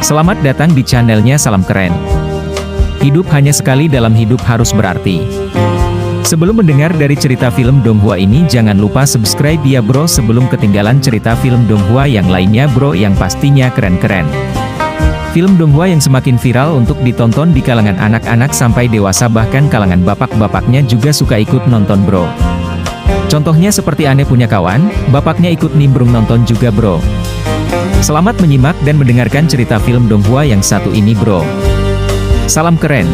Selamat datang di channelnya Salam Keren. Hidup hanya sekali dalam hidup harus berarti. Sebelum mendengar dari cerita film Donghua ini, jangan lupa subscribe ya bro sebelum ketinggalan cerita film Donghua yang lainnya bro yang pastinya keren-keren. Film Donghua yang semakin viral untuk ditonton di kalangan anak-anak sampai dewasa, bahkan kalangan bapak-bapaknya juga suka ikut nonton bro. Contohnya seperti Ane punya kawan, bapaknya ikut nimbrung nonton juga bro. Selamat menyimak dan mendengarkan cerita film Donghua yang satu ini bro. Salam keren.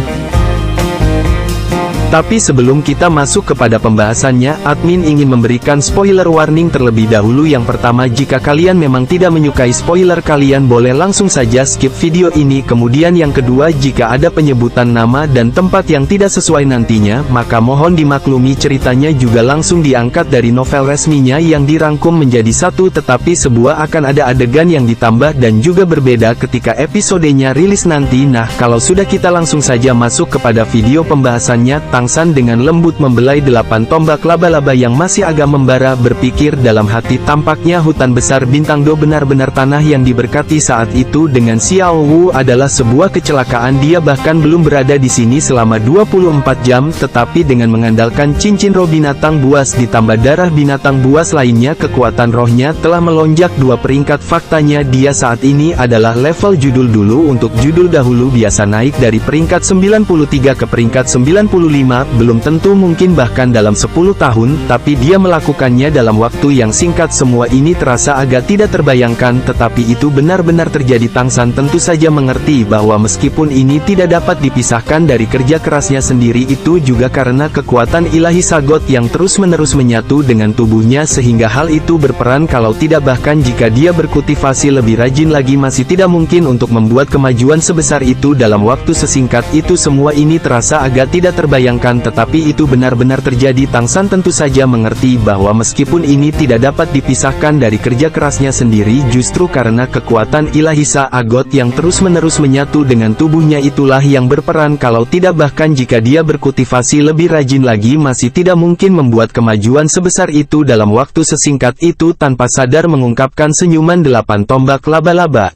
Tapi sebelum kita masuk kepada pembahasannya, admin ingin memberikan spoiler warning terlebih dahulu. Yang pertama, jika kalian memang tidak menyukai spoiler, kalian boleh langsung saja skip video ini. Kemudian yang kedua, jika ada penyebutan nama dan tempat yang tidak sesuai nantinya, maka mohon dimaklumi, ceritanya juga langsung diangkat dari novel resminya yang dirangkum menjadi satu, tetapi sebuah akan ada adegan yang ditambah dan juga berbeda ketika episodenya rilis nanti. Nah, kalau sudah, kita langsung saja masuk kepada video pembahasannya. Tangsan dengan lembut membelai 8 tombak laba-laba yang masih agak membara, berpikir dalam hati, tampaknya hutan besar Bintang Do benar-benar tanah yang diberkati. Saat itu dengan Xiao Wu adalah sebuah kecelakaan. Dia bahkan belum berada di sini selama 24 jam, tetapi dengan mengandalkan cincin roh binatang buas ditambah darah binatang buas lainnya, kekuatan rohnya telah melonjak 2 peringkat. Faktanya dia saat ini adalah level judul dulu. Untuk judul dahulu biasa naik dari peringkat 93 ke peringkat 95, belum tentu mungkin bahkan dalam 10 tahun, tapi dia melakukannya dalam waktu yang singkat. Semua ini terasa agak tidak terbayangkan, tetapi itu benar-benar terjadi. Tangsan tentu saja mengerti bahwa meskipun ini tidak dapat dipisahkan dari kerja kerasnya sendiri, itu juga karena kekuatan ilahi Sagot yang terus-menerus menyatu dengan tubuhnya, sehingga hal itu berperan. Kalau tidak, bahkan jika dia berkultivasi lebih rajin lagi, masih tidak mungkin untuk membuat kemajuan sebesar itu dalam waktu sesingkat itu. Semua ini terasa agak tidak terbayangkan, tetapi itu benar-benar terjadi. Tangsan tentu saja mengerti bahwa meskipun ini tidak dapat dipisahkan dari kerja kerasnya sendiri, justru karena kekuatan ilahi Sagot yang terus-menerus menyatu dengan tubuhnya itulah yang berperan. Kalau tidak, bahkan jika dia berkultivasi lebih rajin lagi, masih tidak mungkin membuat kemajuan sebesar itu dalam waktu sesingkat itu. Tanpa sadar mengungkapkan senyuman 8 tombak laba-laba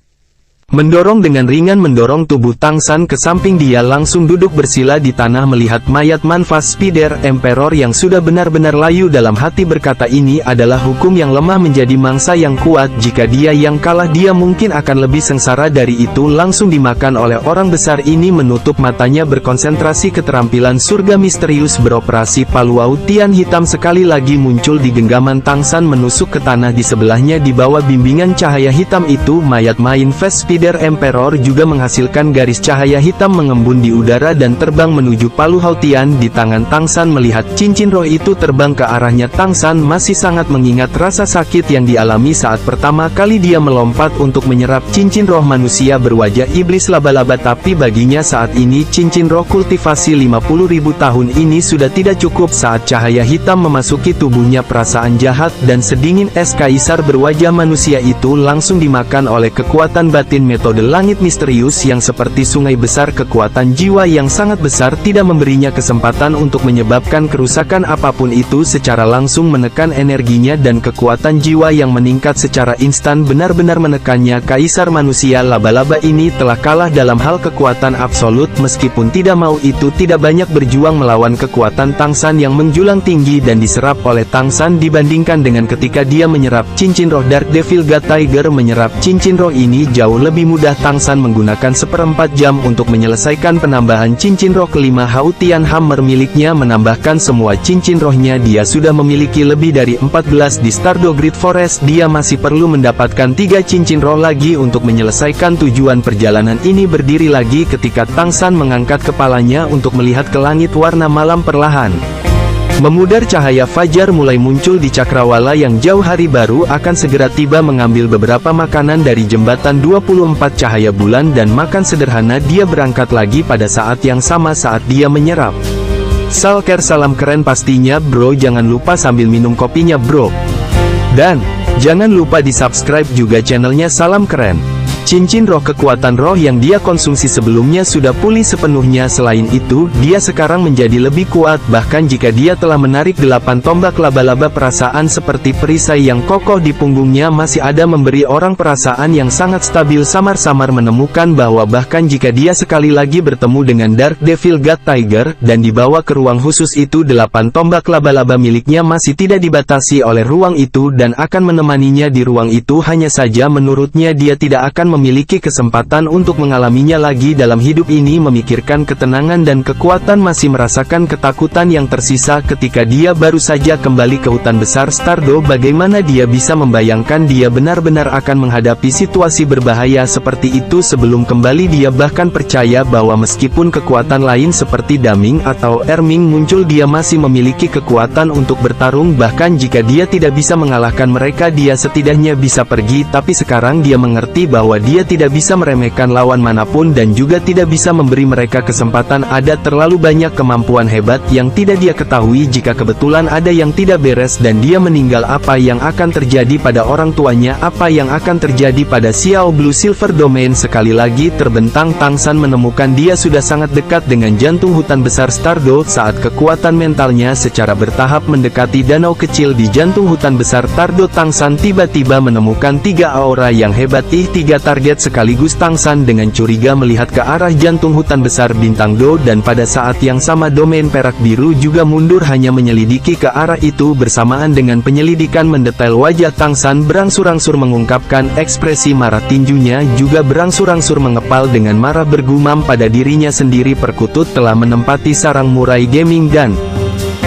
mendorong dengan ringan mendorong tubuh Tangsan ke samping. Dia langsung duduk bersila di tanah melihat mayat Manfas Spider Emperor yang sudah benar-benar layu. Dalam hati berkata, ini adalah hukum yang lemah menjadi mangsa yang kuat. Jika dia yang kalah, dia mungkin akan lebih sengsara dari itu. Langsung dimakan oleh orang besar ini. Menutup matanya berkonsentrasi, keterampilan surga misterius beroperasi. Paluau Tian hitam sekali lagi muncul di genggaman Tangsan, menusuk ke tanah di sebelahnya. Di bawah bimbingan cahaya hitam itu, mayat Manfas Spider Emperor juga menghasilkan garis cahaya hitam mengembun di udara dan terbang menuju Palu Hautian di tangan Tangsan. Melihat cincin roh itu terbang ke arahnya, Tangsan masih sangat mengingat rasa sakit yang dialami saat pertama kali dia melompat untuk menyerap cincin roh manusia berwajah iblis laba-laba. Tapi baginya saat ini cincin roh kultivasi 50.000 tahun ini sudah tidak cukup. Saat cahaya hitam memasuki tubuhnya, perasaan jahat dan sedingin es kaisar berwajah manusia itu langsung dimakan oleh kekuatan batin metode langit misterius yang seperti sungai besar. Kekuatan jiwa yang sangat besar tidak memberinya kesempatan untuk menyebabkan kerusakan apapun itu. Secara langsung menekan energinya dan kekuatan jiwa yang meningkat secara instan benar-benar menekannya. Kaisar manusia laba-laba ini telah kalah dalam hal kekuatan absolut. Meskipun tidak mau, itu tidak banyak berjuang melawan kekuatan Tangsan yang menjulang tinggi dan diserap oleh Tangsan dibandingkan dengan ketika dia menyerap cincin roh Dark Devil God Tiger. Menyerap cincin roh ini jauh lebih mudah. Tangsan menggunakan 1/4 jam untuk menyelesaikan penambahan cincin roh kelima. Hautian Hammer miliknya menambahkan semua cincin rohnya. Dia sudah memiliki lebih dari 14 di Stardew Great Forest. Dia masih perlu mendapatkan 3 cincin roh lagi untuk menyelesaikan tujuan perjalanan ini. Berdiri lagi ketika Tangsan mengangkat kepalanya untuk melihat ke langit. Warna malam perlahan memudar, cahaya fajar mulai muncul di cakrawala yang jauh. Hari baru akan segera tiba. Mengambil beberapa makanan dari jembatan 24 cahaya bulan dan makan sederhana, dia berangkat lagi pada saat yang sama. Saat dia menyerap Salker salam keren pastinya bro, jangan lupa sambil minum kopinya bro. Dan jangan lupa di subscribe juga channelnya Salam Keren. Cincin roh kekuatan roh yang dia konsumsi sebelumnya sudah pulih sepenuhnya. Selain itu, dia sekarang menjadi lebih kuat. Bahkan jika dia telah menarik 8 tombak laba-laba perasaan seperti perisai yang kokoh di punggungnya masih ada memberi orang perasaan yang sangat stabil. Samar-samar menemukan bahwa bahkan jika dia sekali lagi bertemu dengan Dark Devil God Tiger, dan dibawa ke ruang khusus itu, 8 tombak laba-laba miliknya masih tidak dibatasi oleh ruang itu dan akan menemaninya di ruang itu. Hanya saja menurutnya dia tidak akan memiliki kesempatan untuk mengalaminya lagi dalam hidup ini. Memikirkan ketenangan dan kekuatan, masih merasakan ketakutan yang tersisa ketika dia baru saja kembali ke hutan besar Stardo. Bagaimana dia bisa membayangkan dia benar-benar akan menghadapi situasi berbahaya seperti itu sebelum kembali. Dia bahkan percaya bahwa meskipun kekuatan lain seperti Daming atau Erming muncul, dia masih memiliki kekuatan untuk bertarung. Bahkan jika dia tidak bisa mengalahkan mereka, dia setidaknya bisa pergi. Tapi sekarang dia mengerti bahwa dia tidak bisa meremehkan lawan manapun dan juga tidak bisa memberi mereka kesempatan. Ada terlalu banyak kemampuan hebat yang tidak dia ketahui. Jika kebetulan ada yang tidak beres dan dia meninggal, apa yang akan terjadi pada orang tuanya? Apa yang akan terjadi pada Xiao Blue Silver Domain? Sekali lagi terbentang, Tang San menemukan dia sudah sangat dekat dengan jantung hutan besar Stardo. Saat kekuatan mentalnya secara bertahap mendekati danau kecil di jantung hutan besar Stardo, Tang San tiba-tiba menemukan 3 aura yang hebat. 3 target sekaligus. Tang San dengan curiga melihat ke arah jantung hutan besar Bintang Do, dan pada saat yang sama domain perak biru juga mundur hanya menyelidiki ke arah itu. Bersamaan dengan penyelidikan mendetail, wajah Tang San berangsur-angsur mengungkapkan ekspresi marah. Tinjunya juga berangsur-angsur mengepal dengan marah, bergumam pada dirinya sendiri, perkutut telah menempati sarang murai gaming dan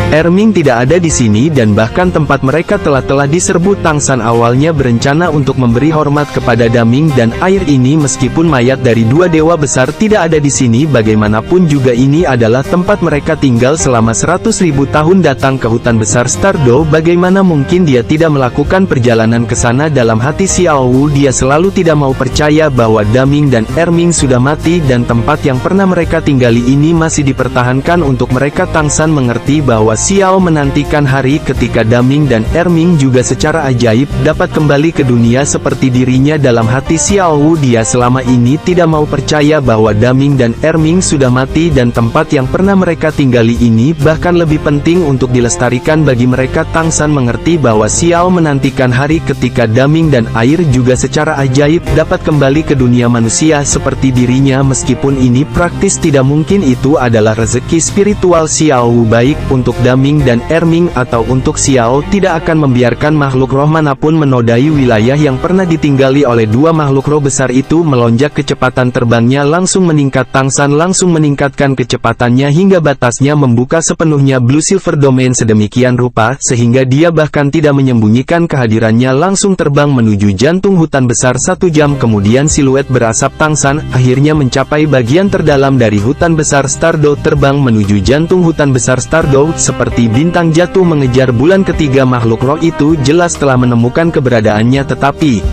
Erming tidak ada di sini, dan bahkan tempat mereka telah diserbu. Tang San awalnya berencana untuk memberi hormat kepada Daming dan air ini. Meskipun mayat dari 2 dewa besar tidak ada di sini, bagaimanapun juga ini adalah tempat mereka tinggal selama 100.000 tahun. Datang ke hutan besar Stardo, bagaimana mungkin dia tidak melakukan perjalanan ke sana? Dalam hati Xiao Wu, dia selalu tidak mau percaya bahwa Daming dan Erming sudah mati dan tempat yang pernah mereka tinggali ini masih dipertahankan untuk mereka. Tang San mengerti bahwa Xiao menantikan hari ketika Daming dan Erming juga secara ajaib dapat kembali ke dunia seperti dirinya. Dalam hati Xiao Wu, dia selama ini tidak mau percaya bahwa Daming dan Erming sudah mati dan tempat yang pernah mereka tinggali ini bahkan lebih penting untuk dilestarikan bagi mereka. Tang San mengerti bahwa Xiao menantikan hari ketika Daming dan air juga secara ajaib dapat kembali ke dunia manusia seperti dirinya. Meskipun ini praktis tidak mungkin, itu adalah rezeki spiritual Xiao Wu, baik untuk Daming dan Erming atau untuk Xiao. Tidak akan membiarkan makhluk roh manapun menodai wilayah yang pernah ditinggali oleh 2 makhluk roh besar itu. Melonjak, kecepatan terbangnya langsung meningkat. Tang San langsung meningkatkan kecepatannya hingga batasnya membuka sepenuhnya Blue Silver Domain sedemikian rupa sehingga dia bahkan tidak menyembunyikan kehadirannya, langsung terbang menuju jantung hutan besar. 1 jam kemudian siluet berasap Tang San akhirnya mencapai bagian terdalam dari hutan besar Stardo. Terbang menuju jantung hutan besar Stardo seperti bintang jatuh mengejar bulan. Ketiga makhluk roh itu jelas telah menemukan keberadaannya, tetapi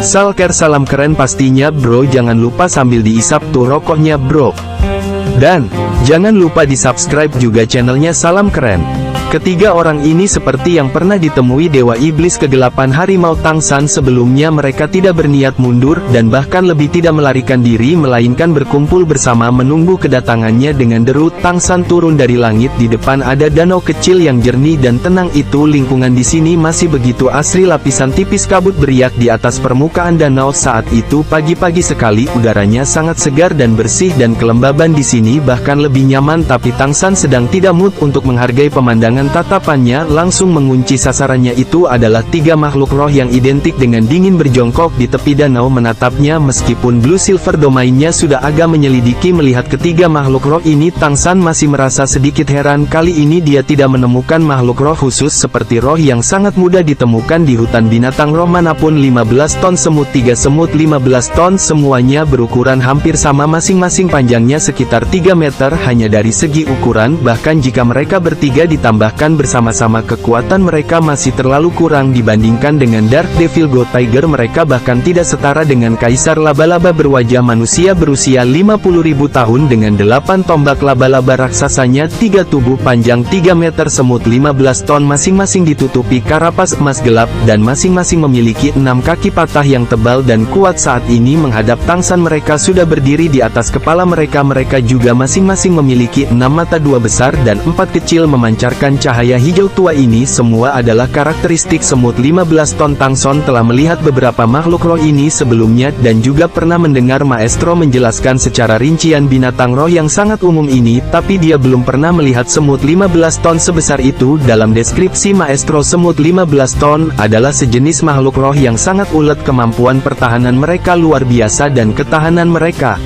Salker, salam keren pastinya bro, jangan lupa sambil diisap tuh rokoknya bro, dan jangan lupa di subscribe juga channelnya salam keren. Ketiga orang ini seperti yang pernah ditemui Dewa Iblis Kegelapan Harimau Tang San sebelumnya. Mereka tidak berniat mundur dan bahkan lebih tidak melarikan diri, melainkan berkumpul bersama menunggu kedatangannya dengan deru. Tang San turun dari langit. Di depan ada danau kecil yang jernih dan tenang itu. Lingkungan di sini masih begitu asri, lapisan tipis kabut beriak di atas permukaan danau. Saat itu pagi-pagi sekali, udaranya sangat segar dan bersih dan kelembaban di sini bahkan lebih nyaman. Tapi Tang San sedang tidak mood untuk menghargai pemandangan. Tatapannya langsung mengunci sasarannya. Itu adalah 3 makhluk roh yang identik dengan dingin berjongkok di tepi danau menatapnya. Meskipun Blue Silver Domainnya sudah agak menyelidiki melihat ketiga makhluk roh ini, Tang San masih merasa sedikit heran. Kali ini dia tidak menemukan makhluk roh khusus seperti roh yang sangat mudah ditemukan di hutan binatang roh manapun. 15 ton semut, 3 semut 15 ton, semuanya berukuran hampir sama, masing-masing panjangnya sekitar 3 meter. Hanya dari segi ukuran, bahkan jika mereka bertiga ditambah bahkan bersama-sama kekuatan mereka masih terlalu kurang dibandingkan dengan Dark Devil God Tiger. Mereka bahkan tidak setara dengan Kaisar Laba-Laba berwajah manusia berusia 50.000 tahun dengan 8 tombak laba-laba raksasanya, 3 tubuh panjang 3 meter, semut 15 ton masing-masing ditutupi karapas emas gelap, dan masing-masing memiliki 6 kaki patah yang tebal dan kuat. Saat ini menghadap tangsan mereka sudah berdiri di atas kepala mereka. Mereka juga masing-masing memiliki 6 mata, 2 besar dan 4 kecil memancarkan cahaya hijau tua. Ini semua adalah karakteristik semut 15 ton. Tangson telah melihat beberapa makhluk roh ini sebelumnya dan juga pernah mendengar Maestro menjelaskan secara rincian binatang roh yang sangat umum ini, tapi dia belum pernah melihat semut 15 ton sebesar itu. Dalam deskripsi Maestro, semut 15 ton adalah sejenis makhluk roh yang sangat ulet. Kemampuan pertahanan mereka luar biasa dan ketahanan mereka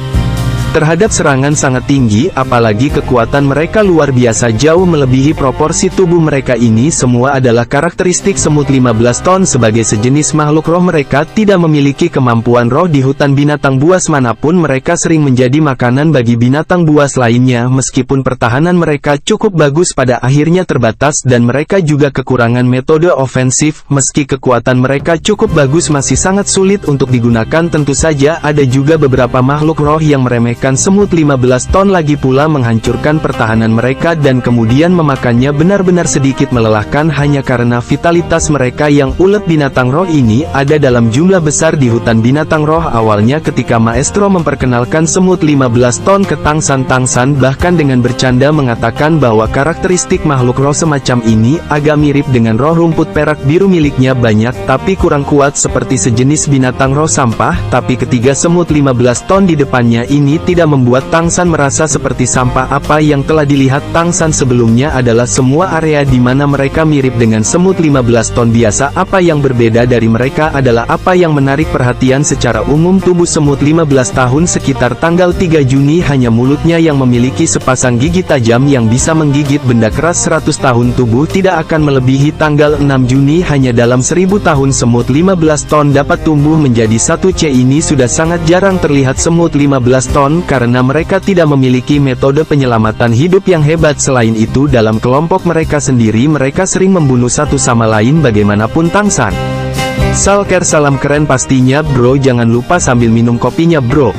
terhadap serangan sangat tinggi, apalagi kekuatan mereka luar biasa jauh melebihi proporsi tubuh mereka. Ini semua adalah karakteristik semut 15 ton. Sebagai sejenis makhluk roh, mereka tidak memiliki kemampuan roh. Di hutan binatang buas manapun, mereka sering menjadi makanan bagi binatang buas lainnya. Meskipun pertahanan mereka cukup bagus, pada akhirnya terbatas dan mereka juga kekurangan metode ofensif. Meski kekuatan mereka cukup bagus, masih sangat sulit untuk digunakan. Tentu saja ada juga beberapa makhluk roh yang meremehkan semut 15 ton, lagi pula menghancurkan pertahanan mereka dan kemudian memakannya. Benar-benar sedikit melelahkan hanya karena vitalitas mereka yang ulet. Binatang roh ini ada dalam jumlah besar di hutan binatang roh. Awalnya ketika Maestro memperkenalkan semut 15 ton ke Tangsan, bahkan dengan bercanda mengatakan bahwa karakteristik makhluk roh semacam ini agak mirip dengan roh rumput perak biru miliknya, banyak tapi kurang kuat seperti sejenis binatang roh sampah. Tapi ketiga semut 15 ton di depannya ini tidak membuat Tangsan merasa seperti sampah. Apa yang telah dilihat Tangsan sebelumnya adalah semua area di mana mereka mirip dengan semut 15 ton biasa. Apa yang berbeda dari mereka adalah apa yang menarik perhatian secara umum tubuh semut 15 tahun sekitar tanggal 3 Juni hanya mulutnya yang memiliki sepasang gigi tajam yang bisa menggigit benda keras. 100 tahun tubuh tidak akan melebihi tanggal 6 Juni. Hanya dalam 1000 tahun semut 15 ton dapat tumbuh menjadi 1C. Ini sudah sangat jarang terlihat semut 15 ton karena mereka tidak memiliki metode penyelamatan hidup yang hebat. Selain itu, dalam kelompok mereka sendiri mereka sering membunuh satu sama lain. Bagaimanapun Tangsan Salker, salam keren pastinya bro. Jangan lupa sambil minum kopinya bro,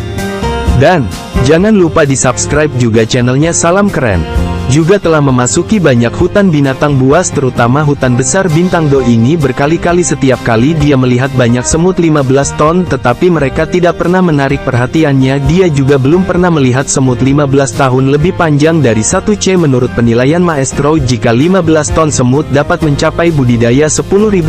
dan jangan lupa di subscribe juga channelnya Salam Keren. Juga telah memasuki banyak hutan binatang buas, terutama hutan besar Bintang Do ini. Berkali-kali setiap kali dia melihat banyak semut 15 ton, tetapi mereka tidak pernah menarik perhatiannya. Dia juga belum pernah melihat semut 15 tahun lebih panjang dari 1C. Menurut penilaian Maestro, jika 15 ton semut dapat mencapai budidaya 10.000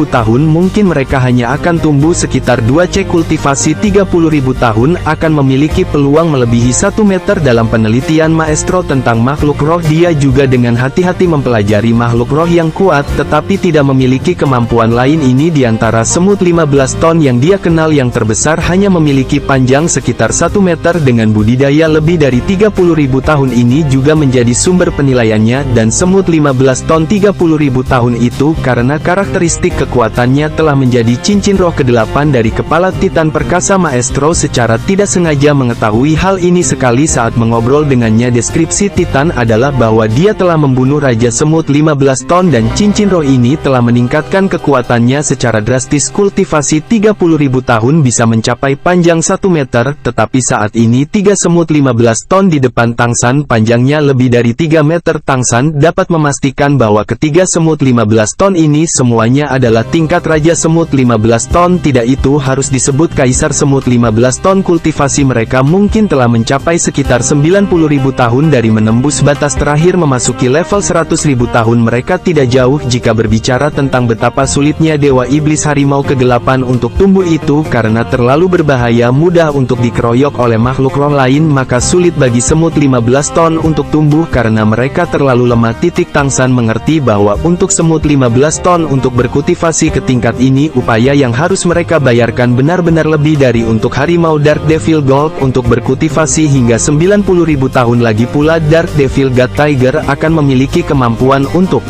tahun, mungkin mereka hanya akan tumbuh sekitar 2C. Kultivasi 30.000 tahun akan memiliki peluang melebihi 1 meter. Dalam penelitian Maestro tentang makhluk roh, dia juga dengan hati-hati mempelajari makhluk roh yang kuat, tetapi tidak memiliki kemampuan lain. Ini diantara semut 15 ton yang dia kenal yang terbesar, hanya memiliki panjang sekitar 1 meter dengan budidaya lebih dari 30.000 tahun. Ini juga menjadi sumber penilaiannya, dan semut 15 ton 30.000 tahun itu karena karakteristik kekuatannya telah menjadi cincin roh ke-8 dari kepala Titan perkasa. Maestro secara tidak sengaja mengetahui hal ini sekali saat mengobrol dengannya. Deskripsi Titan adalah bahwa dia telah membunuh Raja Semut 15 ton dan cincin roh ini telah meningkatkan kekuatannya secara drastis. Kultivasi 30.000 tahun bisa mencapai panjang 1 meter, tetapi saat ini 3 semut 15 ton di depan Tangsan panjangnya lebih dari 3 meter. Tangsan dapat memastikan bahwa ketiga semut 15 ton ini semuanya adalah tingkat Raja Semut 15 ton. Tidak itu harus disebut Kaisar Semut 15 ton. Kultivasi mereka mungkin telah mencapai sekitar 90.000 tahun dari menembus batas terakhir memasuki level 100.000 tahun. Mereka tidak jauh jika berbicara tentang betapa sulitnya Dewa Iblis Harimau Kegelapan untuk tumbuh. Itu karena terlalu berbahaya, mudah untuk dikeroyok oleh makhluk roh lain, maka sulit bagi semut 15 ton untuk tumbuh karena mereka terlalu lemah. Tangsan mengerti bahwa untuk semut 15 ton untuk berkultivasi ke tingkat ini, upaya yang harus mereka bayarkan benar-benar lebih dari untuk Harimau Dark Devil Gold untuk berkultivasi hingga 90.000 tahun. Lagi pula Dark Devil God Tiger akan memiliki kemampuan untuk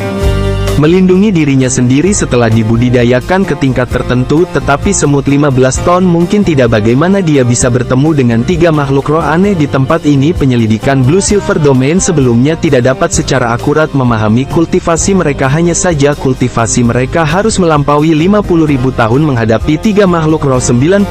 melindungi dirinya sendiri setelah dibudidayakan ke tingkat tertentu. Tetapi semut 15 ton mungkin tidak. Bagaimana dia bisa bertemu dengan 3 makhluk roh aneh di tempat ini? Penyelidikan Blue Silver Domain sebelumnya tidak dapat secara akurat memahami kultivasi mereka. Hanya saja kultivasi mereka harus melampaui 50.000 tahun menghadapi 3 makhluk roh 90.000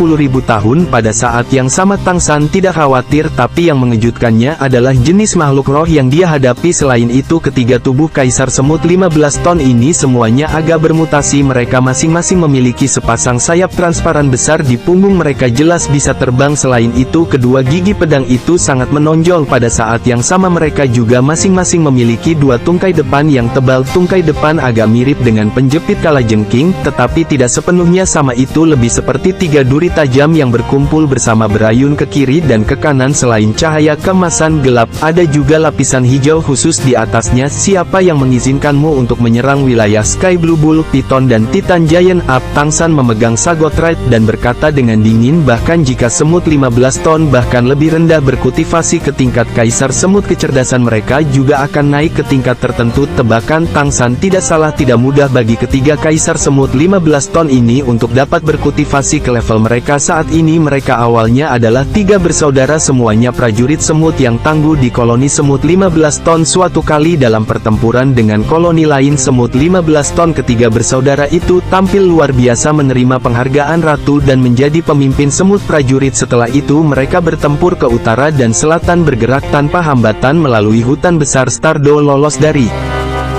tahun. Pada saat yang sama Tang San tidak khawatir, tapi yang mengejutkannya adalah jenis makhluk roh yang dia hadapi. Selain itu, ketiga tubuh Kaisar Semut 15 ton ini semuanya agak bermutasi. Mereka masing-masing memiliki sepasang sayap transparan besar di punggung mereka, jelas bisa terbang. Selain itu, kedua gigi pedang itu sangat menonjol. Pada saat yang sama mereka juga masing-masing memiliki 2 tungkai depan yang tebal. Tungkai depan agak mirip dengan penjepit kalajengking, tetapi tidak sepenuhnya sama. Itu lebih seperti 3 duri tajam yang berkumpul bersama berayun ke kiri dan ke kanan. Selain cahaya kemasan gelap, ada juga lapisan hijau khusus di atasnya. Siapa yang mengizinkanmu untuk menyerang wilayah Sky Blue Bull, Python dan Titan Giant Up? Tang San memegang Sagot Right dan berkata dengan dingin, bahkan jika semut 15 ton bahkan lebih rendah berkultivasi ke tingkat Kaisar Semut, kecerdasan mereka juga akan naik ke tingkat tertentu. Tebakan Tang San tidak salah, tidak mudah bagi ketiga Kaisar Semut 15 ton ini untuk dapat berkultivasi ke level mereka saat ini. Mereka awalnya adalah 3 bersaudara, semuanya prajurit semut yang tangguh di koloni Semut 15 ton. Suatu kali dalam pertempuran dengan koloni lain Semut 15 ton, ketiga bersaudara itu tampil luar biasa, menerima penghargaan ratu dan menjadi pemimpin semut prajurit. Setelah itu mereka bertempur ke utara dan selatan, bergerak tanpa hambatan melalui hutan besar Stardo. Lolos dari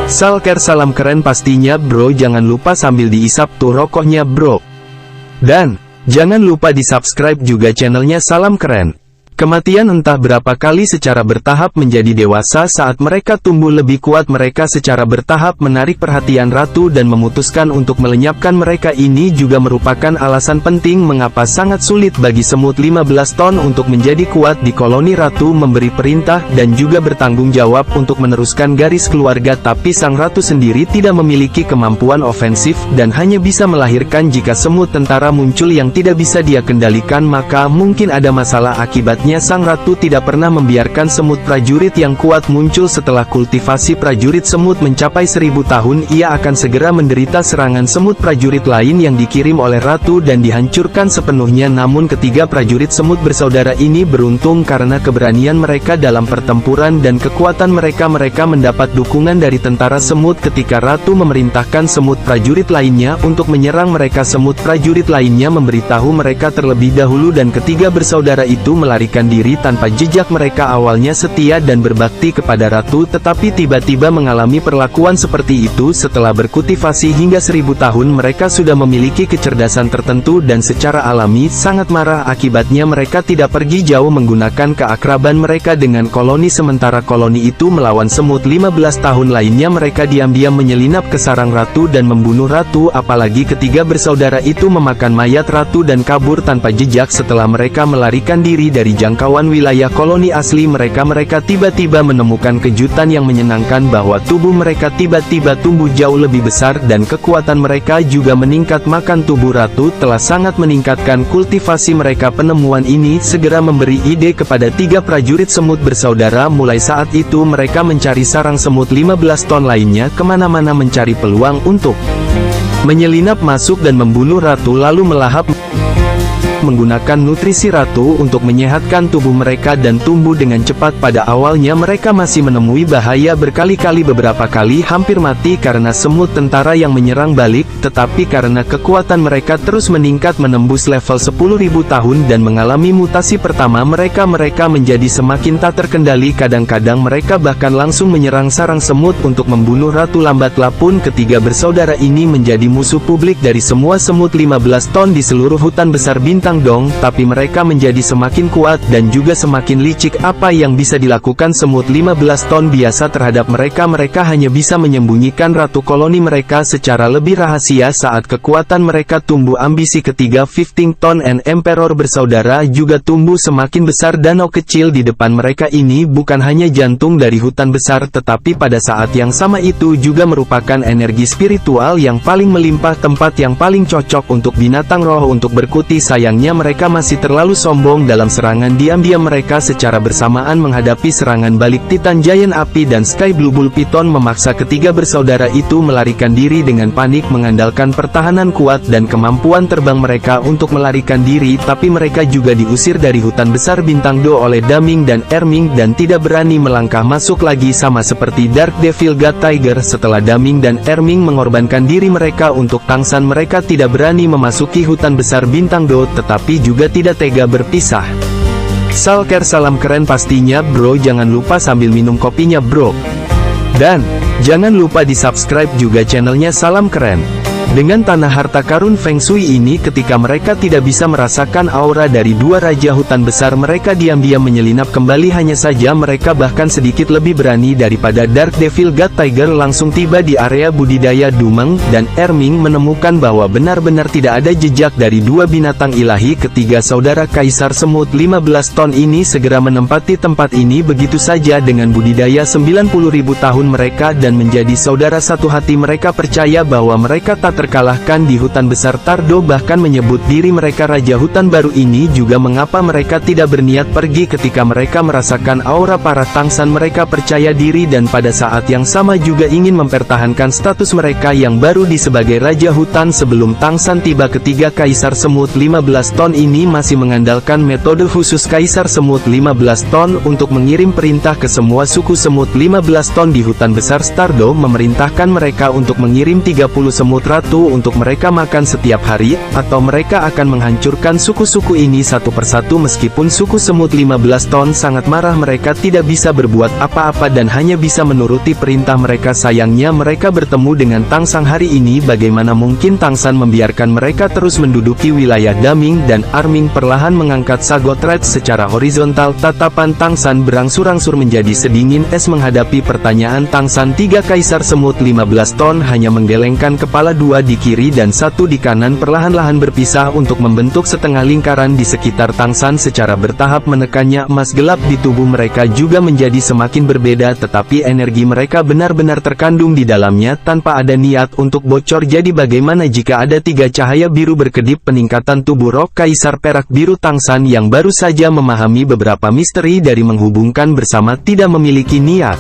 Salker. Salam keren pastinya bro, jangan lupa sambil diisap tuh rokoknya bro. Dan jangan lupa di subscribe juga channelnya Salam Keren. Kematian entah berapa kali secara bertahap menjadi dewasa. Saat mereka tumbuh lebih kuat, mereka secara bertahap menarik perhatian ratu dan memutuskan untuk melenyapkan mereka. Ini juga merupakan alasan penting mengapa sangat sulit bagi semut 15 ton untuk menjadi kuat di koloni ratu, memberi perintah dan juga bertanggung jawab untuk meneruskan garis keluarga. Tapi sang ratu sendiri tidak memiliki kemampuan ofensif dan hanya bisa melahirkan. Jika semut tentara muncul yang tidak bisa dia kendalikan, maka mungkin ada masalah. Akibatnya sang ratu tidak pernah membiarkan semut prajurit yang kuat muncul. Setelah kultivasi prajurit semut mencapai 1000 tahun, ia akan segera menderita serangan semut prajurit lain yang dikirim oleh ratu dan dihancurkan sepenuhnya. Namun ketiga prajurit semut bersaudara ini beruntung karena keberanian mereka dalam pertempuran dan kekuatan mereka. Mereka mendapat dukungan dari tentara semut ketika ratu memerintahkan semut prajurit lainnya untuk menyerang mereka. Semut prajurit lainnya memberitahu mereka terlebih dahulu dan ketiga bersaudara itu melarikan diri tanpa jejak. Mereka awalnya setia dan berbakti kepada ratu, tetapi tiba-tiba mengalami perlakuan seperti itu. Setelah berkultivasi hingga 1000 tahun, mereka sudah memiliki kecerdasan tertentu dan secara alami sangat marah. Akibatnya mereka tidak pergi jauh menggunakan keakraban mereka dengan koloni. Sementara koloni itu melawan semut 15 tahun lainnya, mereka diam-diam menyelinap ke sarang ratu dan membunuh ratu. Apalagi ketiga bersaudara itu memakan mayat ratu dan kabur tanpa jejak. Setelah mereka melarikan diri dari jangkauan wilayah koloni asli mereka tiba-tiba menemukan kejutan yang menyenangkan bahwa tubuh mereka tiba-tiba tumbuh jauh lebih besar dan kekuatan mereka juga meningkat. Makan tubuh ratu telah sangat meningkatkan kultivasi mereka. Penemuan ini segera memberi ide kepada tiga prajurit semut bersaudara. Mulai saat itu mereka mencari sarang semut 15 ton lainnya kemana-mana, mencari peluang untuk menyelinap masuk dan membunuh ratu lalu melahap menggunakan nutrisi ratu untuk menyehatkan tubuh mereka dan tumbuh dengan cepat. Pada awalnya mereka masih menemui bahaya berkali-kali, beberapa kali hampir mati karena semut tentara yang menyerang balik, tetapi karena kekuatan mereka terus meningkat menembus level 10.000 tahun dan mengalami mutasi pertama mereka menjadi semakin tak terkendali. Kadang-kadang mereka bahkan langsung menyerang sarang semut untuk membunuh ratu. Lambat laun ketiga bersaudara ini menjadi musuh publik dari semua semut 15 ton di seluruh hutan besar bintang dong. Tapi mereka menjadi semakin kuat dan juga semakin licik. Apa yang bisa dilakukan semut 15 ton biasa terhadap mereka? Mereka hanya bisa menyembunyikan ratu koloni mereka secara lebih rahasia. Saat kekuatan mereka tumbuh, ambisi ketiga 15 ton and Emperor bersaudara juga tumbuh semakin besar. Danau kecil di depan mereka ini bukan hanya jantung dari hutan besar, tetapi pada saat yang sama itu juga merupakan energi spiritual yang paling melimpah, tempat yang paling cocok untuk binatang roh untuk berkuti. Sayang sayangnya mereka masih terlalu sombong dalam serangan diam-diam mereka secara bersamaan menghadapi serangan balik Titan Giant Api dan Sky Blue Bull Python memaksa ketiga bersaudara itu melarikan diri dengan panik mengandalkan pertahanan kuat dan kemampuan terbang mereka untuk melarikan diri, tapi mereka juga diusir dari hutan besar Bintang Do oleh Daming dan Erming dan tidak berani melangkah masuk lagi sama seperti Dark Devil God Tiger. Setelah Daming dan Erming mengorbankan diri mereka untuk Tangsan, mereka tidak berani memasuki hutan besar Bintang Do tetapi juga tidak tega berpisah. Salker, salam keren pastinya bro, jangan lupa sambil minum kopinya bro. Dan jangan lupa di subscribe juga channelnya Salam Keren. Dengan tanah harta karun Feng Shui ini, ketika mereka tidak bisa merasakan aura dari dua raja hutan besar, mereka diam-diam menyelinap kembali. Hanya saja mereka bahkan sedikit lebih berani daripada Dark Devil God Tiger. Langsung tiba di area budidaya Dumeng, dan Erming menemukan bahwa benar-benar tidak ada jejak dari dua binatang ilahi. Ketiga saudara Kaisar Semut 15 ton ini segera menempati tempat ini begitu saja dengan budidaya 90.000 tahun mereka dan menjadi saudara satu hati. Mereka percaya bahwa mereka tak terkalahkan di hutan besar Tardo, bahkan menyebut diri mereka raja hutan baru ini. Juga mengapa mereka tidak berniat pergi ketika mereka merasakan aura para Tangsan. Mereka percaya diri dan pada saat yang sama juga ingin mempertahankan status mereka yang baru di sebagai raja hutan. Sebelum Tangsan tiba, ketiga Kaisar Semut 15 ton ini masih mengandalkan metode khusus Kaisar Semut 15 ton untuk mengirim perintah ke semua suku semut 15 ton di hutan besar Stardo, memerintahkan mereka untuk mengirim 30 semut ratu untuk mereka makan setiap hari, atau mereka akan menghancurkan suku-suku ini satu persatu. Meskipun suku semut 15 ton sangat marah, mereka tidak bisa berbuat apa-apa dan hanya bisa menuruti perintah mereka. Sayangnya mereka bertemu dengan Tangsang hari ini. Bagaimana mungkin Tangsan membiarkan mereka terus menduduki wilayah Daming dan Arming perlahan mengangkat Sagot Red secara horizontal. Tatapan Tangsan berangsur-angsur menjadi sedingin es menghadapi pertanyaan Tangsan. Tiga Kaisar Semut 15 ton hanya menggelengkan kepala, dua di kiri dan satu di kanan, perlahan-lahan berpisah untuk membentuk setengah lingkaran di sekitar Tangsan. Secara bertahap menekannya. Emas gelap di tubuh mereka juga menjadi semakin berbeda, tetapi energi mereka benar-benar terkandung di dalamnya tanpa ada niat untuk bocor. Jadi bagaimana jika ada tiga cahaya biru berkedip? Peningkatan tubuh roh Kaisar Perak Biru Tangsan yang baru saja memahami beberapa misteri dari menghubungkan bersama tidak memiliki niat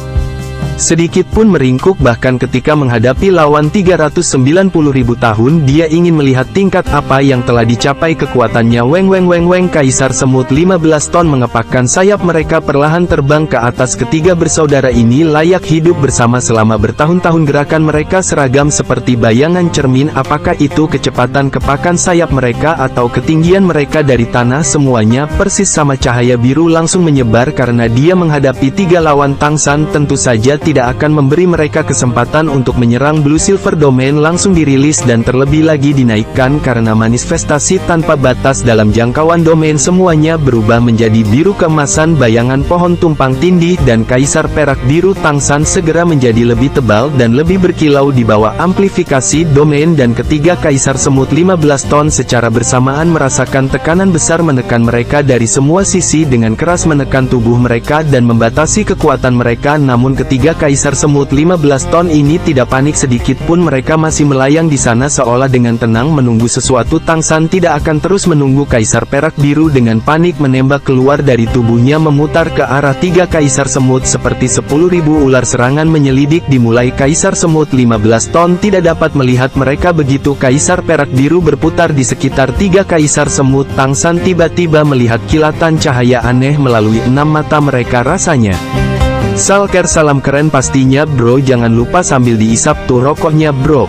sedikit pun meringkuk. Bahkan ketika menghadapi lawan 390.000 tahun, dia ingin melihat tingkat apa yang telah dicapai kekuatannya. Weng weng weng weng. Kaisar Semut 15 ton mengepakkan sayap, mereka perlahan terbang ke atas. Ketiga bersaudara ini layak hidup bersama selama bertahun-tahun. Gerakan mereka seragam seperti bayangan cermin. Apakah itu kecepatan kepakan sayap mereka atau ketinggian mereka dari tanah? Semuanya persis sama. Cahaya biru langsung menyebar karena dia menghadapi tiga lawan Tangsan. Tentu saja tidak akan memberi mereka kesempatan untuk menyerang. Blue Silver Domain langsung dirilis dan terlebih lagi dinaikkan karena manifestasi tanpa batas dalam jangkauan domain. Semuanya berubah menjadi biru keemasan. Bayangan pohon tumpang tindih dan Kaisar Perak Biru Tangsan segera menjadi lebih tebal dan lebih berkilau di bawah amplifikasi domain. Dan ketiga Kaisar Semut 15 ton secara bersamaan merasakan tekanan besar menekan mereka dari semua sisi, dengan keras menekan tubuh mereka dan membatasi kekuatan mereka. Namun ketiga Kaisar Semut 15 ton ini tidak panik sedikit pun. Mereka masih melayang di sana seolah dengan tenang menunggu sesuatu. Tangsan tidak akan terus menunggu. Kaisar Perak Biru dengan panik menembak keluar dari tubuhnya, memutar ke arah tiga Kaisar Semut seperti 10.000 ular. Serangan menyelidik dimulai. Kaisar Semut 15 ton tidak dapat melihat mereka begitu Kaisar Perak Biru berputar di sekitar tiga Kaisar Semut. Tangsan tiba-tiba melihat kilatan cahaya aneh melalui enam mata mereka. Rasanya Salker, salam keren pastinya bro, jangan lupa sambil diisap tuh rokoknya bro.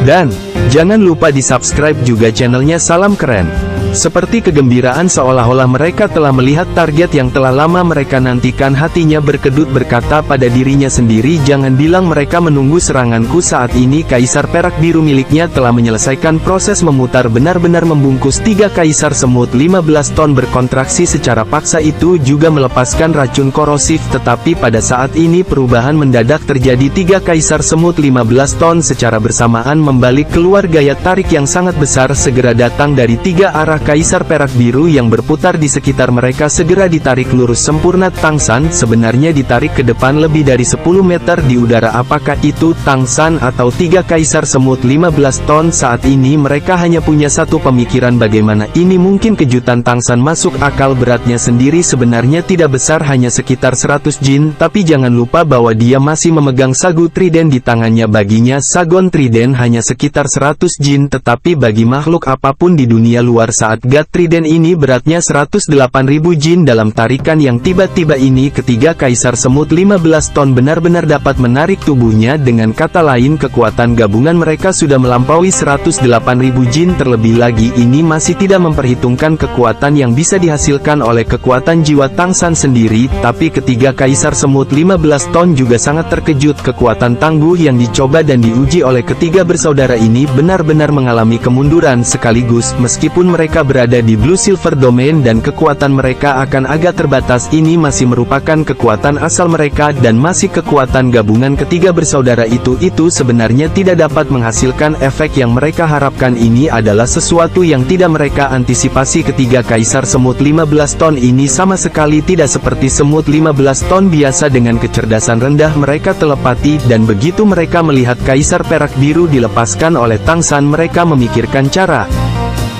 Dan jangan lupa di subscribe juga channelnya Salam Keren. Seperti kegembiraan seolah-olah mereka telah melihat target yang telah lama mereka nantikan. Hatinya berkedut, berkata pada dirinya sendiri, jangan bilang mereka menunggu seranganku. Saat ini Kaisar Perak Biru miliknya telah menyelesaikan proses memutar, benar-benar membungkus tiga Kaisar Semut 15 ton berkontraksi secara paksa. Itu juga melepaskan racun korosif. Tetapi pada saat ini perubahan mendadak terjadi. Tiga Kaisar Semut 15 ton secara bersamaan membalik keluar. Gaya tarik yang sangat besar segera datang dari tiga arah. kaisar perak biru yang berputar di sekitar mereka segera ditarik lurus sempurna. Tangsan sebenarnya ditarik ke depan lebih dari 10 meter di udara. Apakah itu Tangsan atau 3 kaisar semut 15 ton? Saat ini mereka hanya punya satu pemikiran, bagaimana ini mungkin. Kejutan Tangsan masuk akal. Beratnya sendiri sebenarnya tidak besar, hanya sekitar 100 jin, tapi jangan lupa bahwa dia masih memegang sagu trident di tangannya. Baginya sagon trident hanya sekitar 100 jin, tetapi bagi makhluk apapun di dunia luar saat God Trident ini beratnya 108.000 jin. Dalam tarikan yang tiba-tiba ini, ketiga kaisar semut 15 ton benar-benar dapat menarik tubuhnya. Dengan kata lain, kekuatan gabungan mereka sudah melampaui 108.000 jin. Terlebih lagi, ini masih tidak memperhitungkan kekuatan yang bisa dihasilkan oleh kekuatan jiwa Tangsan sendiri. Tapi ketiga kaisar semut 15 ton juga sangat terkejut. Kekuatan tangguh yang dicoba dan diuji oleh ketiga bersaudara ini benar-benar mengalami kemunduran sekaligus. Meskipun mereka berada di Blue Silver Domain dan kekuatan mereka akan agak terbatas, ini masih merupakan kekuatan asal mereka dan masih kekuatan gabungan ketiga bersaudara itu sebenarnya tidak dapat menghasilkan efek yang mereka harapkan. Ini adalah sesuatu yang tidak mereka antisipasi. Ketiga kaisar semut 15 ton ini sama sekali tidak seperti semut 15 ton biasa. Dengan kecerdasan rendah mereka telepati, dan begitu mereka melihat kaisar perak biru dilepaskan oleh Tangsan, mereka memikirkan cara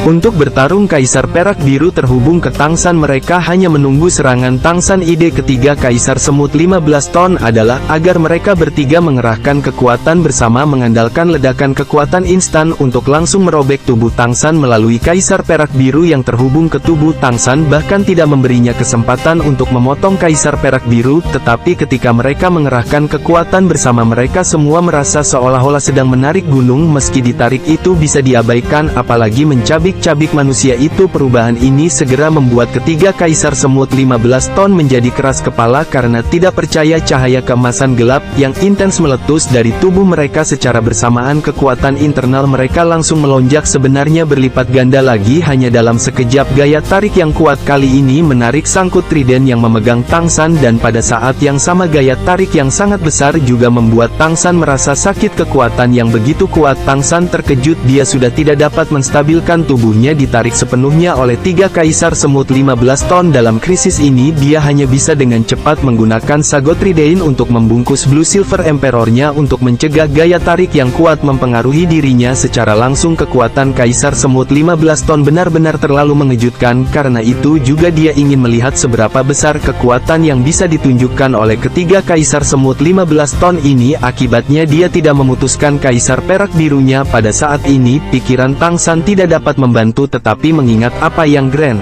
untuk bertarung. Kaisar perak biru terhubung ke Tangsan, mereka hanya menunggu serangan Tangsan. Ide ketiga kaisar semut 15 ton adalah agar mereka bertiga mengerahkan kekuatan bersama, mengandalkan ledakan kekuatan instan untuk langsung merobek tubuh Tangsan melalui kaisar perak biru yang terhubung ke tubuh Tangsan, bahkan tidak memberinya kesempatan untuk memotong kaisar perak biru. Tetapi ketika mereka mengerahkan kekuatan bersama, mereka semua merasa seolah-olah sedang menarik gunung. Meski ditarik itu bisa diabaikan, apalagi mencabik manusia itu. Perubahan ini segera membuat ketiga kaisar semut 15 ton menjadi keras kepala karena tidak percaya cahaya keemasan gelap yang intens meletus dari tubuh mereka. Secara bersamaan kekuatan internal mereka langsung melonjak sebenarnya berlipat ganda lagi. Hanya dalam sekejap gaya tarik yang kuat kali ini menarik sangkut trident yang memegang Tangsan, dan pada saat yang sama gaya tarik yang sangat besar juga membuat Tangsan merasa sakit. Kekuatan yang begitu kuat, Tangsan terkejut, dia sudah tidak dapat menstabilkan tubuhnya ditarik sepenuhnya oleh tiga kaisar semut 15 ton. Dalam krisis ini dia hanya bisa dengan cepat menggunakan sago trident untuk membungkus Blue Silver Emperor-nya untuk mencegah gaya tarik yang kuat mempengaruhi dirinya secara langsung. Kekuatan kaisar semut 15 ton benar-benar terlalu mengejutkan, karena itu juga dia ingin melihat seberapa besar kekuatan yang bisa ditunjukkan oleh ketiga kaisar semut 15 ton ini. Akibatnya dia tidak memutuskan kaisar perak birunya. Pada saat ini pikiran Tangsan tidak dapat membantu, tetapi mengingat apa yang Grand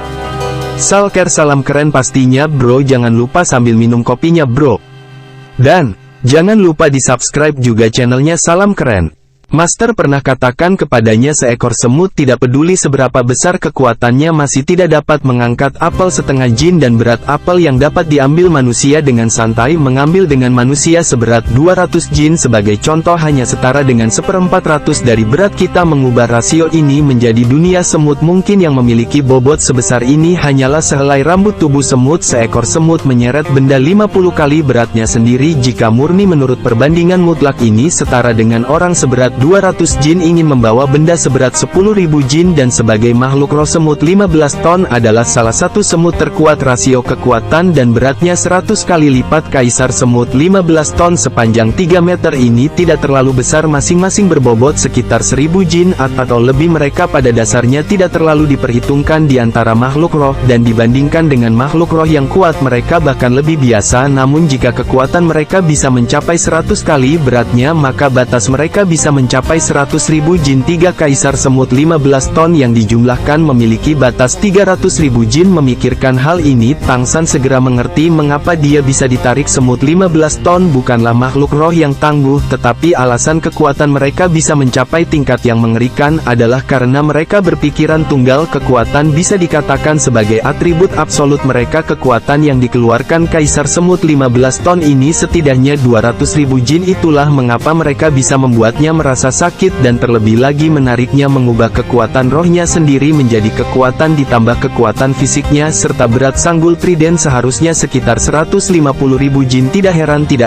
Shulker salam keren pastinya bro. Jangan lupa sambil minum kopinya bro, dan jangan lupa di subscribe juga channelnya salam keren. Master pernah katakan kepadanya seekor semut tidak peduli seberapa besar kekuatannya masih tidak dapat mengangkat apel setengah jin, dan berat apel yang dapat diambil manusia dengan santai mengambil dengan manusia seberat 200 jin sebagai contoh hanya setara dengan 1/400 dari berat kita. Mengubah rasio ini menjadi dunia semut mungkin yang memiliki bobot sebesar ini hanyalah sehelai rambut tubuh semut. Seekor semut menyeret benda 50 kali beratnya sendiri. Jika murni menurut perbandingan mutlak ini setara dengan orang seberat 200 jin ingin membawa benda seberat 10.000 jin, dan sebagai makhluk roh semut 15 ton adalah salah satu semut terkuat. Rasio kekuatan dan beratnya 100 kali lipat kaisar semut 15 ton sepanjang 3 meter ini tidak terlalu besar, masing-masing berbobot sekitar 1000 jin atau lebih. Mereka pada dasarnya tidak terlalu diperhitungkan di antara makhluk roh, dan dibandingkan dengan makhluk roh yang kuat mereka bahkan lebih biasa. Namun jika kekuatan mereka bisa mencapai 100 kali beratnya, maka batas mereka bisa mencapai 100.000 jin. Tiga kaisar semut 15 ton yang dijumlahkan memiliki batas 300.000 jin. Memikirkan hal ini, Tangsan segera mengerti mengapa dia bisa ditarik. Semut 15 ton bukanlah makhluk roh yang tangguh, tetapi alasan kekuatan mereka bisa mencapai tingkat yang mengerikan adalah karena mereka berpikiran tunggal. Kekuatan bisa dikatakan sebagai atribut absolut mereka. Kekuatan yang dikeluarkan kaisar semut 15 ton ini setidaknya 200.000 jin. Itulah mengapa mereka bisa membuatnya merasa rasa sakit dan terlebih lagi menariknya mengubah kekuatan rohnya sendiri menjadi kekuatan ditambah kekuatan fisiknya serta berat sanggul trident seharusnya sekitar 150.000 jin. Tidak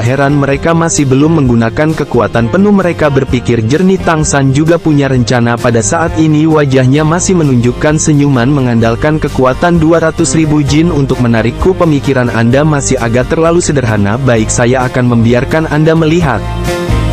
heran mereka masih belum menggunakan kekuatan penuh. Mereka berpikir jernih. Tang San juga punya rencana. Pada saat ini wajahnya masih menunjukkan senyuman mengandalkan kekuatan 200.000 jin untuk menarikku. Pemikiran Anda masih agak terlalu sederhana. Baik, saya akan membiarkan Anda melihat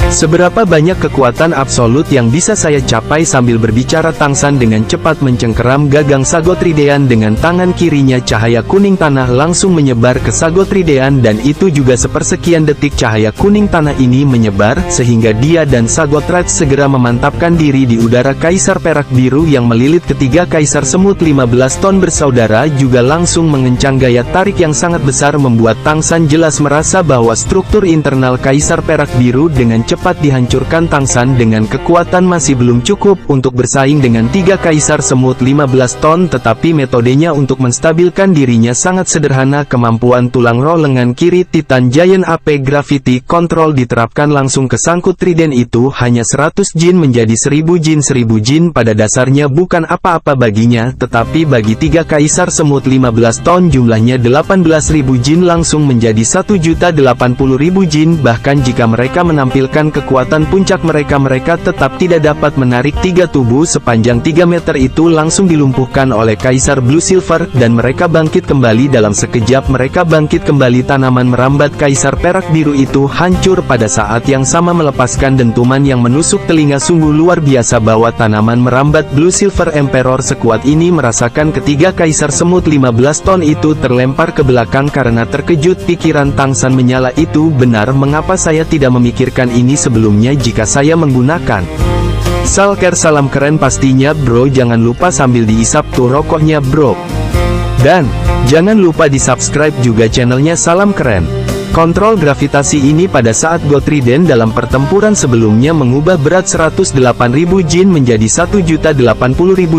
seberapa banyak kekuatan absolut yang bisa saya capai. Sambil berbicara Tang San dengan cepat mencengkeram gagang Sagot Ridean dengan tangan kirinya. Cahaya kuning tanah langsung menyebar ke Sagot Ridean dan itu juga sepersekian detik cahaya kuning tanah ini menyebar, sehingga dia dan Sagot Red segera memantapkan diri di udara. Kaisar perak biru yang melilit ketiga kaisar semut 15 ton bersaudara juga langsung mengencang gaya tarik yang sangat besar membuat Tang San jelas merasa bahwa struktur internal kaisar perak biru dengan cepat dihancurkan. Tang San dengan kekuatan masih belum cukup untuk bersaing dengan tiga kaisar semut 15 ton, tetapi metodenya untuk menstabilkan dirinya sangat sederhana. Kemampuan tulang roh lengan kiri Titan Giant AP Gravity Control diterapkan langsung ke sangkut trident itu. Hanya 100 jin menjadi 1000 jin. 1000 jin pada dasarnya bukan apa-apa baginya, tetapi bagi tiga kaisar semut 15 ton jumlahnya 18.000 jin langsung menjadi 1.080.000 jin. Bahkan jika mereka menampilkan kekuatan puncak mereka tetap tidak dapat menarik tiga tubuh sepanjang 3 meter itu langsung dilumpuhkan oleh Kaisar Blue Silver, dan mereka bangkit kembali dalam sekejap. Mereka bangkit kembali. Tanaman merambat Kaisar perak biru itu hancur pada saat yang sama melepaskan dentuman yang menusuk telinga. Sungguh luar biasa bahwa tanaman merambat Blue Silver Emperor sekuat ini merasakan ketiga kaisar semut 15 ton itu terlempar ke belakang. Karena terkejut, pikiran Tang San menyala. Itu benar, mengapa saya tidak memikirkan ini sebelumnya? Jika saya menggunakan Salker salam keren pastinya bro. Jangan lupa sambil diisap tuh rokoknya bro. Dan jangan lupa di subscribe juga channelnya Salam Keren. Kontrol gravitasi ini pada saat God Trident dalam pertempuran sebelumnya mengubah berat 108.000 jin menjadi 1.080.000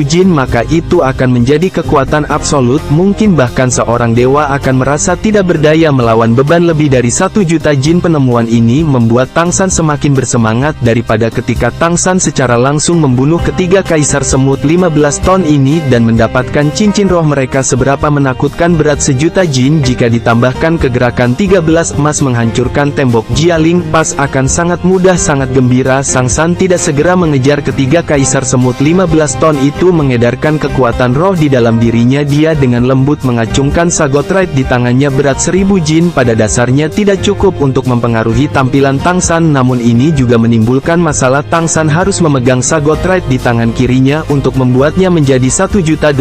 jin, maka itu akan menjadi kekuatan absolut. Mungkin bahkan seorang dewa akan merasa tidak berdaya melawan beban lebih dari 1 juta jin. Penemuan ini membuat Tang San semakin bersemangat daripada ketika Tang San secara langsung membunuh ketiga kaisar semut 15 ton ini dan mendapatkan cincin roh mereka. Seberapa menakutkan berat 1 juta jin jika ditambahkan kegerakan 13 emas menghancurkan tembok Jialing Pas akan sangat mudah. Sangat gembira, Tang San tidak segera mengejar ketiga kaisar semut 15 ton itu. Mengedarkan kekuatan roh di dalam dirinya, dia dengan lembut mengacungkan Sagot Right di tangannya. Berat 1000 jin pada dasarnya tidak cukup untuk mempengaruhi tampilan Tang San, namun ini juga menimbulkan masalah. Tang San harus memegang Sagot Right di tangan kirinya untuk membuatnya menjadi 1.080.000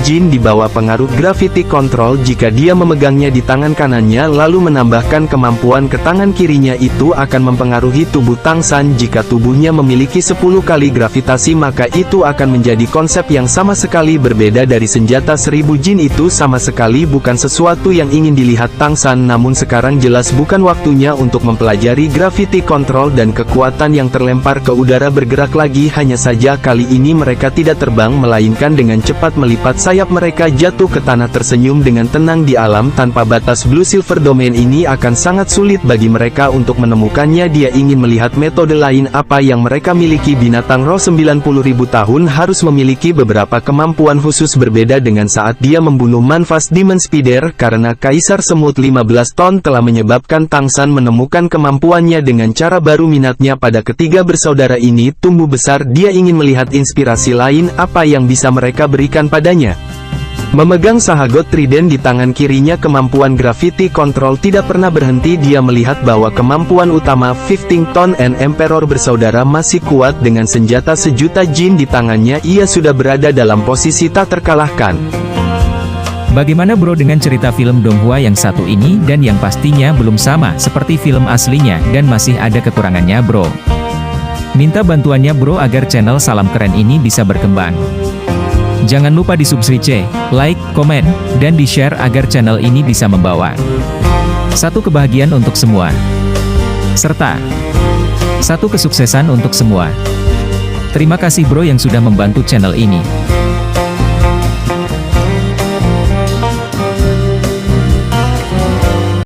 jin di bawah pengaruh Gravity Control. Jika dia memegangnya di tangan kanannya lalu menambahkan kemampuan ke tangan kirinya, itu akan mempengaruhi tubuh Tang San. Jika tubuhnya memiliki 10 kali gravitasi, maka itu akan menjadi konsep yang sama sekali berbeda dari senjata 1000 jin. Itu sama sekali bukan sesuatu yang ingin dilihat Tang San. Namun sekarang jelas bukan waktunya untuk mempelajari Gravity Control dan kekuatan yang terlempar ke udara bergerak lagi. Hanya saja kali ini mereka tidak terbang, melainkan dengan cepat melipat sayap mereka jatuh ke tanah tersenyum dengan tenang. Di alam tanpa batas Blue Silver Domain ini akan sangat sulit bagi mereka untuk menemukannya. Dia ingin melihat metode lain apa yang mereka miliki. Binatang roh 90.000 tahun harus memiliki beberapa kemampuan khusus berbeda dengan saat dia membunuh Manfast Demon Spider, karena Kaisar Semut 15 ton telah menyebabkan Tang San menemukan kemampuannya dengan cara baru. Minatnya pada ketiga bersaudara ini tumbuh besar. Dia ingin melihat inspirasi lain apa yang bisa mereka berikan padanya. Memegang Sahagot Trident di tangan kirinya, kemampuan Gravity Control tidak pernah berhenti. Dia melihat bahwa kemampuan utama 15 Ton and Emperor bersaudara masih kuat. Dengan senjata 1 juta jin di tangannya, ia sudah berada dalam posisi tak terkalahkan. Bagaimana bro dengan cerita film Donghua yang satu ini dan yang pastinya belum sama seperti film aslinya dan masih ada kekurangannya bro? Minta bantuannya bro agar channel Salam Keren ini bisa berkembang. Jangan lupa di subscribe, like, komen, dan di-share agar channel ini bisa membawa satu kebahagiaan untuk semua, serta satu kesuksesan untuk semua. Terima kasih bro yang sudah membantu channel ini.